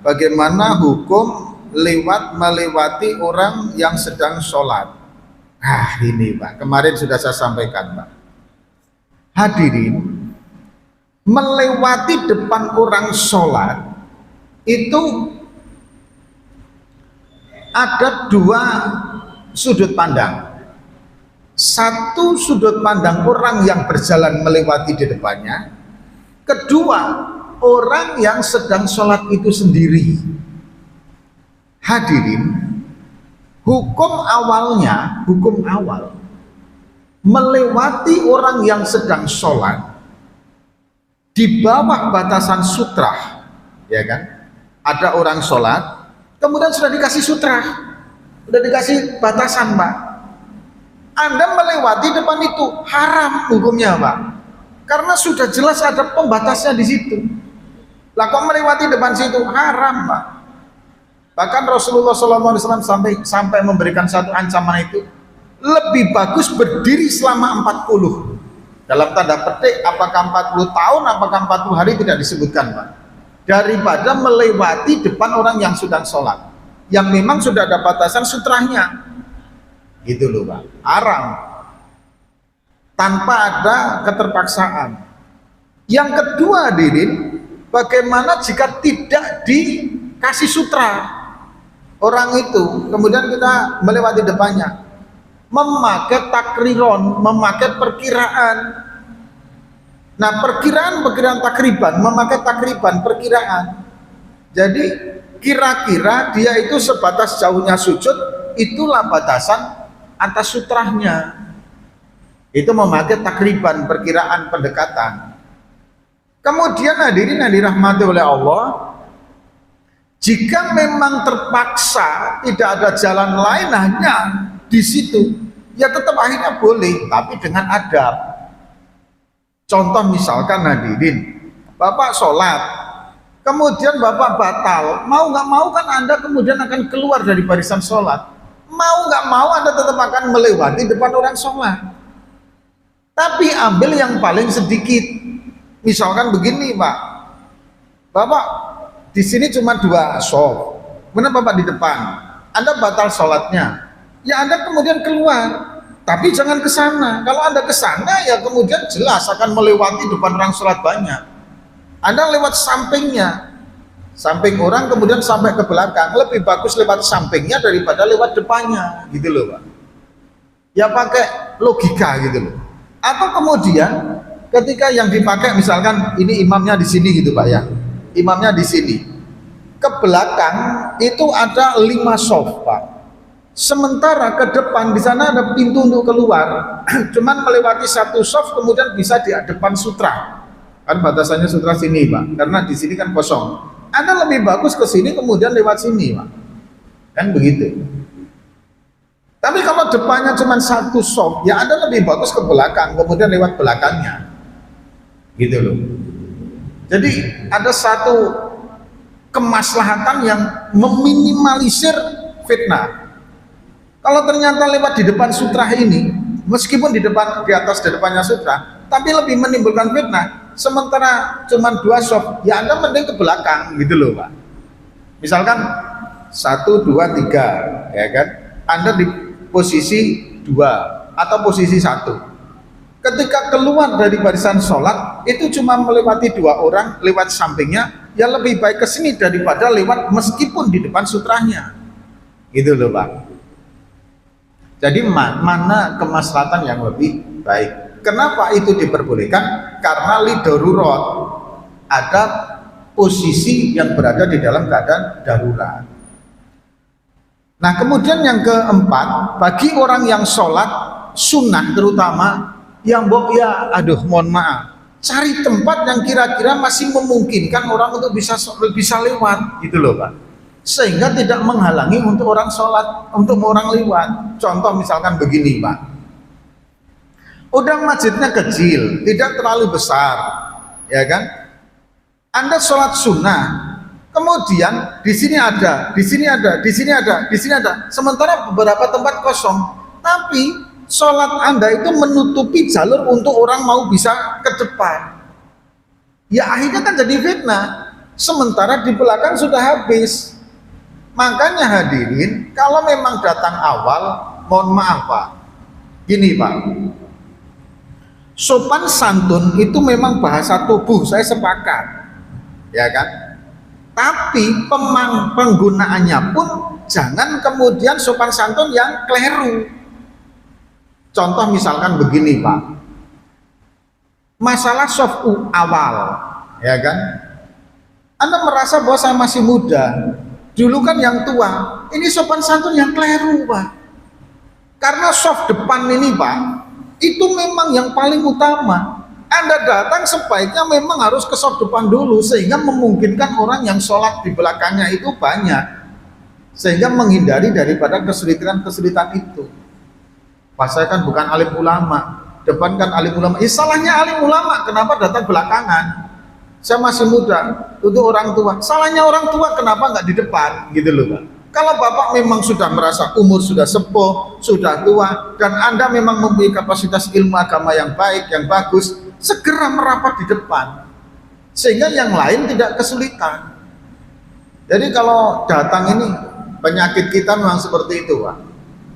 Bagaimana hukum melewati orang yang sedang sholat? Ini Pak, kemarin sudah saya sampaikan Pak. Hadirin, melewati depan orang sholat itu ada dua sudut pandang. Satu sudut pandang orang yang berjalan melewati di depannya, kedua orang yang sedang sholat itu sendiri. Hadirin, hukum awal melewati orang yang sedang sholat di bawah batasan sutra, ya kan? Ada orang sholat, kemudian sudah dikasih sutra, sudah dikasih batasan, Pak. Anda melewati depan itu haram hukumnya, Pak, karena sudah jelas ada pembatasnya di situ. Lah kok melewati depan situ haram, Pak? Bahkan Rasulullah SAW sampai memberikan satu ancaman itu, lebih bagus berdiri selama 40, dalam tanda petik apakah 40 tahun apakah 40 hari tidak disebutkan, Pak, daripada melewati depan orang yang sedang sholat yang memang sudah ada batasan sutranya gitu loh, Pak. Haram tanpa ada keterpaksaan. Yang kedua, hadirin, bagaimana jika tidak dikasih sutra orang itu, kemudian kita melewati depannya, memakai takriron, memakai perkiraan. Nah, perkiraan takriban, memakai takriban, perkiraan. Jadi kira-kira dia itu sebatas jauhnya sujud, itulah batasan atas sutrahnya. Itu memakai takriban, perkiraan, pendekatan. Kemudian hadirin yang dirahmati oleh Allah, jika memang terpaksa tidak ada jalan lain hanya di situ, ya tetap akhirnya boleh, tapi dengan adab. Contoh misalkan hadirin, Bapak sholat, kemudian Bapak batal, mau nggak mau kan Anda kemudian akan keluar dari barisan sholat. Mau nggak mau Anda tetap akan melewati depan orang sholat. Tapi ambil yang paling sedikit. Misalkan begini, Pak, Bapak di sini cuma 2 shop, kemudian Bapak di depan, Anda batal sholatnya, ya Anda kemudian keluar, tapi jangan ke sana. Kalau Anda ke sana, ya kemudian jelas akan melewati depan orang sholat banyak. Anda lewat sampingnya, samping orang kemudian sampai ke belakang, lebih bagus lewat sampingnya daripada lewat depannya, gitu loh, Pak. Ya pakai logika gitu loh. Atau kemudian ketika yang dipakai misalkan ini imamnya di sini gitu, Pak, ya. Imamnya di sini, ke belakang itu ada 5 soft, Pak. Sementara ke depan di sana ada pintu untuk keluar, cuman melewati 1 soft kemudian bisa di depan sutra. Kan batasannya sutra sini, Pak, karena di sini kan kosong. Anda lebih bagus ke sini kemudian lewat sini, Pak. Kan begitu. Tapi kalau depannya cuma 1 soft, ya Anda lebih bagus ke belakang kemudian lewat belakangnya. Gitu loh. Jadi ada satu kemaslahatan yang meminimalisir fitnah. Kalau ternyata lewat di depan sutra ini, meskipun di atas di depannya sutra, tapi lebih menimbulkan fitnah. Sementara cuma 2 soft, ya Anda mending ke belakang gitu loh, Pak. Misalkan 1, 2, 3, ya kan? Anda di posisi 2 atau posisi 1. Ketika keluar dari barisan sholat itu cuma melewati 2 orang lewat sampingnya, ya lebih baik ke sini daripada lewat meskipun di depan sutranya, gitu loh, Pak. Jadi mana kemaslahatan yang lebih baik? Kenapa itu diperbolehkan? Karena lidarurat, ada posisi yang berada di dalam keadaan darurat. Nah, kemudian yang keempat, bagi orang yang sholat sunnah terutama, yang mohon maaf, cari tempat yang kira-kira masih memungkinkan orang untuk bisa lewat, gitu loh, Pak, sehingga tidak menghalangi untuk orang sholat, untuk orang lewat. Contoh misalkan begini, Pak, udah masjidnya kecil, tidak terlalu besar, ya kan? Anda sholat sunnah, kemudian di sini ada, di sini ada, di sini ada, di sini ada, sementara beberapa tempat kosong, tapi sholat Anda itu menutupi jalur untuk orang mau bisa ke depan. Ya akhirnya kan jadi fitnah. sementara di belakang sudah habis. Makanya hadirin, kalau memang datang awal, mohon maaf Pak, gini Pak, sopan santun itu memang bahasa tubuh, saya sepakat, ya kan? Tapi penggunaannya pun jangan kemudian sopan santun yang keliru. Contoh misalkan begini Pak, masalah soft awal, ya kan? Anda merasa bahwa saya masih muda, dulu kan yang tua, ini sopan santun yang keliru Pak. Karena soft depan ini Pak, itu memang yang paling utama. Anda datang sebaiknya memang harus ke soft depan dulu, sehingga memungkinkan orang yang sholat di belakangnya itu banyak, sehingga menghindari daripada kesulitan-kesulitan itu. Pas saya kan bukan alim ulama, depan kan alim ulama. Salahnya alim ulama, kenapa datang belakangan? Saya masih muda, untuk orang tua. Salahnya orang tua, kenapa nggak di depan, gitu loh Pak. Kalau Bapak memang sudah merasa umur sudah sepuh, sudah tua, dan Anda memang mempunyai kapasitas ilmu agama yang baik, yang bagus, segera merapat di depan, sehingga yang lain tidak kesulitan. Jadi kalau datang ini, penyakit kita memang seperti itu Pak.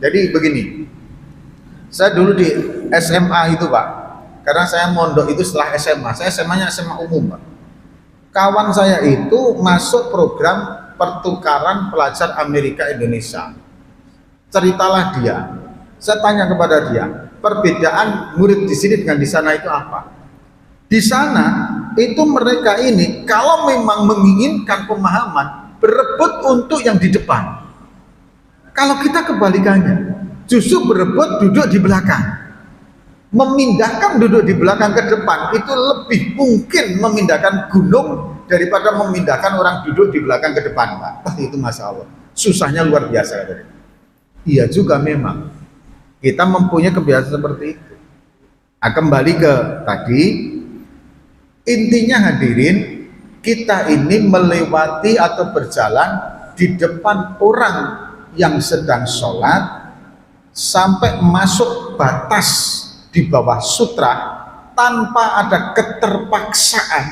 Jadi begini, saya dulu di SMA itu Pak, karena saya mondok itu setelah SMA, saya SMA-nya SMA umum Pak. Kawan saya itu masuk program pertukaran pelajar Amerika Indonesia. Ceritalah dia. Saya tanya kepada dia, perbedaan murid di sini dengan di sana itu apa? Di sana itu mereka ini kalau memang menginginkan pemahaman, berebut untuk yang di depan. Kalau kita kebalikannya, justru berebut duduk di belakang. Memindahkan duduk di belakang ke depan itu lebih mungkin memindahkan gunung daripada memindahkan orang duduk di belakang ke depan Pak. Itu Masya Allah, susahnya luar biasa. Iya juga memang kita mempunyai kebiasaan seperti itu. Kembali ke tadi, intinya hadirin, kita ini melewati atau berjalan di depan orang yang sedang sholat sampai masuk batas di bawah sutra tanpa ada keterpaksaan,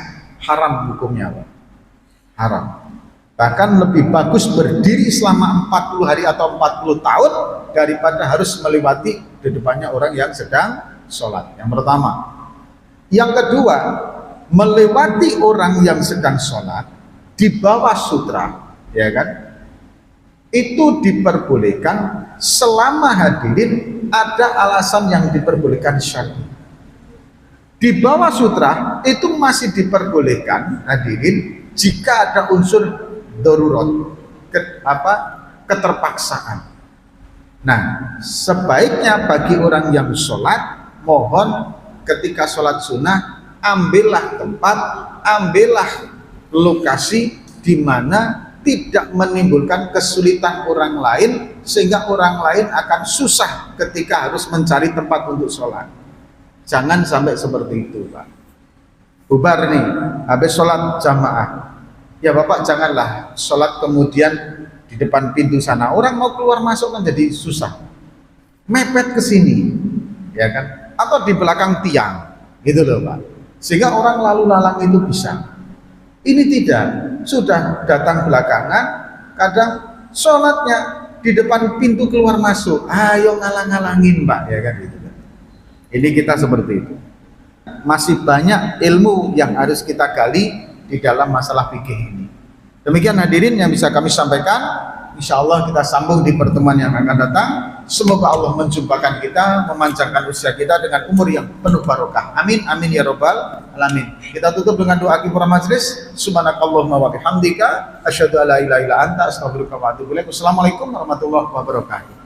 haram hukumnya Pak. Haram. Bahkan lebih bagus berdiri selama 40 hari atau 40 tahun daripada harus melewati di depannya orang yang sedang sholat. Yang pertama. Yang kedua, melewati orang yang sedang sholat di bawah sutra, ya kan, itu diperbolehkan selama hadirin ada alasan yang diperbolehkan syar'i. Di bawah sutra itu masih diperbolehkan hadirin jika ada unsur darurat, keterpaksaan. Nah, sebaiknya bagi orang yang sholat, mohon ketika sholat sunnah, ambillah tempat, ambillah lokasi di mana tidak menimbulkan kesulitan orang lain, sehingga orang lain akan susah ketika harus mencari tempat untuk sholat. Jangan sampai seperti itu Pak. Bubar nih, habis sholat jamaah, ya Bapak janganlah sholat kemudian di depan pintu sana, orang mau keluar masuk kan jadi susah, mepet ke sini, ya kan, atau di belakang tiang, gitu loh Pak, sehingga orang lalu lalang itu bisa. Ini tidak, sudah datang belakangan, kadang sholatnya di depan pintu keluar masuk, ayo ngalang-ngalangin Pak, ya kan gitu. Ini kita seperti itu. Masih banyak ilmu yang harus kita gali di dalam masalah fikih ini. Demikian hadirin yang bisa kami sampaikan. Insya Allah kita sambung di pertemuan yang akan datang. Semoga Allah menjumpakan kita, memanjangkan usia kita dengan umur yang penuh barokah. Amin, amin ya robbal alamin. Kita tutup dengan doa kifarah majlis. Subhanakallahumma wa bihamdika, asyhadu an la ilaha illa anta, astaghfiruka wa atubu ilaik. Wassalamualaikum warahmatullahi wabarakatuh.